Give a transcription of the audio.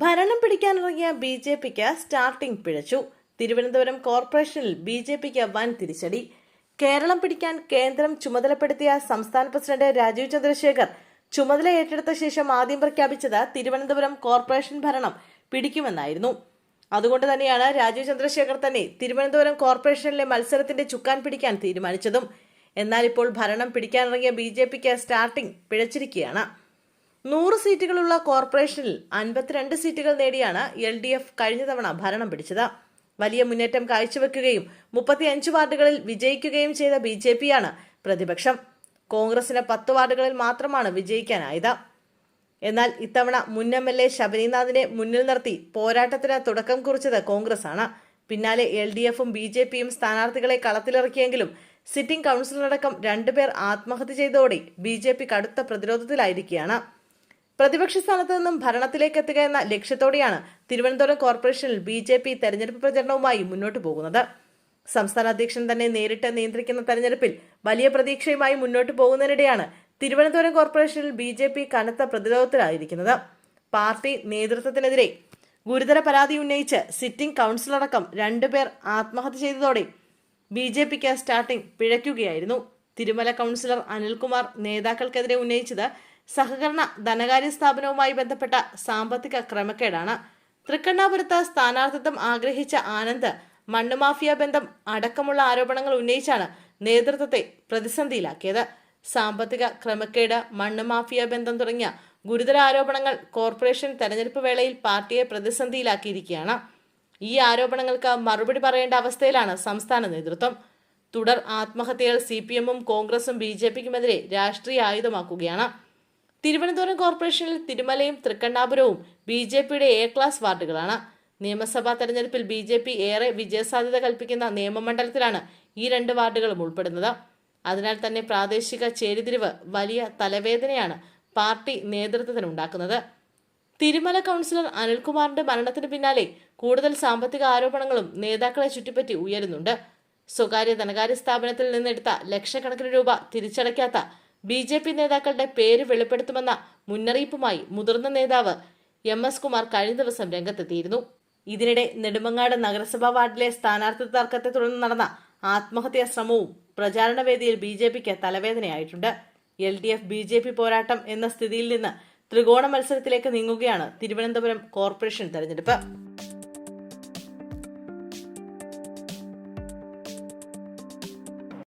ഭരണം പിടിക്കാനിറങ്ങിയ ബി.ജെ.പിക്ക് സ്റ്റാർട്ടിംഗ് പിഴച്ചു. തിരുവനന്തപുരം കോർപ്പറേഷനിൽ ബി.ജെ.പിക്ക് വൻ തിരിച്ചടി. കേരളം പിടിക്കാൻ കേന്ദ്രം ചുമതലപ്പെടുത്തിയ സംസ്ഥാന പ്രസിഡന്റ് രാജീവ് ചന്ദ്രശേഖർ ചുമതല ഏറ്റെടുത്ത ശേഷം ആദ്യം പ്രഖ്യാപിച്ചത് തിരുവനന്തപുരം കോർപ്പറേഷൻ ഭരണം പിടിക്കുമെന്നായിരുന്നു. അതുകൊണ്ട് തന്നെയാണ് രാജീവ് ചന്ദ്രശേഖർ തന്നെ തിരുവനന്തപുരം കോർപ്പറേഷനിലെ മത്സരത്തിന്റെ ചുക്കാൻ പിടിക്കാൻ തീരുമാനിച്ചതും. എന്നാൽ ഇപ്പോൾ ഭരണം പിടിക്കാനിറങ്ങിയ ബി.ജെ.പിക്ക് സ്റ്റാർട്ടിംഗ് പിഴച്ചിരിക്കുകയാണ്. 100 സീറ്റുകളുള്ള കോർപ്പറേഷനിൽ 52 സീറ്റുകൾ നേടിയാണ് LDF കഴിഞ്ഞ തവണ ഭരണം പിടിച്ചത്. വലിയ മുന്നേറ്റം കാഴ്ചവെക്കുകയും 35 വാർഡുകളിൽ വിജയിക്കുകയും ചെയ്ത ബി.ജെ.പിയാണ് പ്രതിപക്ഷം. കോൺഗ്രസിന് 10 വാർഡുകളിൽ മാത്രമാണ് വിജയിക്കാനായത്. എന്നാൽ ഇത്തവണ മുൻ MLA ശബരിനാഥിനെ മുന്നിൽ നിർത്തി പോരാട്ടത്തിന് തുടക്കം കുറിച്ചത് കോൺഗ്രസ് ആണ്. പിന്നാലെ LDFും ബി.ജെ.പിയും സ്ഥാനാർത്ഥികളെ കളത്തിലിറക്കിയെങ്കിലും സിറ്റിംഗ് കൗൺസിലറടക്കം 2 പേർ ആത്മഹത്യ ചെയ്തതോടെ ബി.ജെ.പി കടുത്ത പ്രതിരോധത്തിലായിരിക്കുകയാണ്. പ്രതിപക്ഷ സ്ഥാനത്ത് നിന്നും ഭരണത്തിലേക്ക് എത്തുക എന്ന ലക്ഷ്യത്തോടെയാണ് തിരുവനന്തപുരം കോർപ്പറേഷനിൽ ബി.ജെ.പി തെരഞ്ഞെടുപ്പ് പ്രചരണവുമായി മുന്നോട്ട് പോകുന്നത്. സംസ്ഥാന അധ്യക്ഷൻ തന്നെ നേരിട്ട് നിയന്ത്രിക്കുന്ന തെരഞ്ഞെടുപ്പിൽ വലിയ പ്രതീക്ഷയുമായി മുന്നോട്ട് പോകുന്നതിനിടെയാണ് തിരുവനന്തപുരം കോർപ്പറേഷനിൽ ബി.ജെ.പി കനത്ത പ്രതിരോധത്തിലായിരിക്കുന്നത്. പാർട്ടി നേതൃത്വത്തിനെതിരെ ഗുരുതര പരാതി ഉന്നയിച്ച് സിറ്റിംഗ് കൗൺസിലറടക്കം 2 പേർ ആത്മഹത്യ ചെയ്തതോടെ ബി.ജെ.പിക്ക് സ്റ്റാർട്ടിംഗ് പിഴയ്ക്കുകയായിരുന്നു. തിരുമല കൗൺസിലർ അനിൽകുമാർ നേതാക്കൾക്കെതിരെ ഉന്നയിച്ചത് സഹകരണ ധനകാര്യ സ്ഥാപനവുമായി ബന്ധപ്പെട്ട സാമ്പത്തിക ക്രമക്കേടാണ്. തൃക്കണ്ണാപുരത്ത് സ്ഥാനാർത്ഥിത്വം ആഗ്രഹിച്ച ആനന്ദ് മണ്ണ് മാഫിയ ബന്ധം അടക്കമുള്ള ആരോപണങ്ങൾ ഉന്നയിച്ചാണ് നേതൃത്വത്തെ പ്രതിസന്ധിയിലാക്കിയത്. സാമ്പത്തിക ക്രമക്കേട്, മണ്ണ് മാഫിയ ബന്ധം തുടങ്ങിയ ഗുരുതര ആരോപണങ്ങൾ കോർപ്പറേഷൻ തെരഞ്ഞെടുപ്പ് വേളയിൽ പാർട്ടിയെ പ്രതിസന്ധിയിലാക്കിയിരിക്കുകയാണ്. ഈ ആരോപണങ്ങൾക്ക് മറുപടി പറയേണ്ട അവസ്ഥയിലാണ് സംസ്ഥാന നേതൃത്വം. തുടർ ആത്മഹത്യകൾ CPM-ഉം കോൺഗ്രസും ബി.ജെ.പിക്കുമെതിരെ രാഷ്ട്രീയ ആയുധമാക്കുകയാണ്. തിരുവനന്തപുരം കോർപ്പറേഷനിൽ തിരുമലയും തൃക്കണ്ണാപുരവും ബി.ജെ.പിയുടെ A ക്ലാസ് വാർഡുകളാണ്. നിയമസഭാ തെരഞ്ഞെടുപ്പിൽ ബി.ജെ.പി ഏറെ വിജയസാധ്യത കൽപ്പിക്കുന്ന നിയമമണ്ഡലത്തിലാണ് ഈ 2 വാർഡുകളും ഉൾപ്പെടുന്നത്. അതിനാൽ തന്നെ പ്രാദേശിക ചേരിതിരിവ് വലിയ തലവേദനയാണ് പാർട്ടി നേതൃത്വത്തിനുണ്ടാക്കുന്നത്. തിരുമല കൗൺസിലർ അനിൽകുമാറിന്റെ മരണത്തിന് പിന്നാലെ കൂടുതൽ സാമ്പത്തിക ആരോപണങ്ങളും നേതാക്കളെ ചുറ്റിപ്പറ്റി ഉയരുന്നുണ്ട്. സ്വകാര്യ ധനകാര്യ സ്ഥാപനത്തിൽ നിന്നെടുത്ത ലക്ഷക്കണക്കിന് രൂപ തിരിച്ചടയ്ക്കാത്ത ബി.ജെ.പി നേതാക്കളുടെ പേര് വെളിപ്പെടുത്തുമെന്ന മുന്നറിയിപ്പുമായി മുതിർന്ന നേതാവ് MS കുമാർ കഴിഞ്ഞ ദിവസം രംഗത്തെത്തിയിരുന്നു. ഇതിനിടെ നെടുമങ്ങാട് നഗരസഭാ വാർഡിലെ സ്ഥാനാർത്ഥി തർക്കത്തെ തുടർന്ന് നടന്ന ആത്മഹത്യാ ശ്രമവും പ്രചാരണ വേദിയിൽ ബി.ജെ.പിക്ക് തലവേദനയായിട്ടുണ്ട്. LDF ബി.ജെ.പി പോരാട്ടം എന്ന സ്ഥിതിയിൽ നിന്ന് ത്രികോണ മത്സരത്തിലേക്ക് നീങ്ങുകയാണ് തിരുവനന്തപുരം കോർപ്പറേഷൻ തെരഞ്ഞെടുപ്പ്.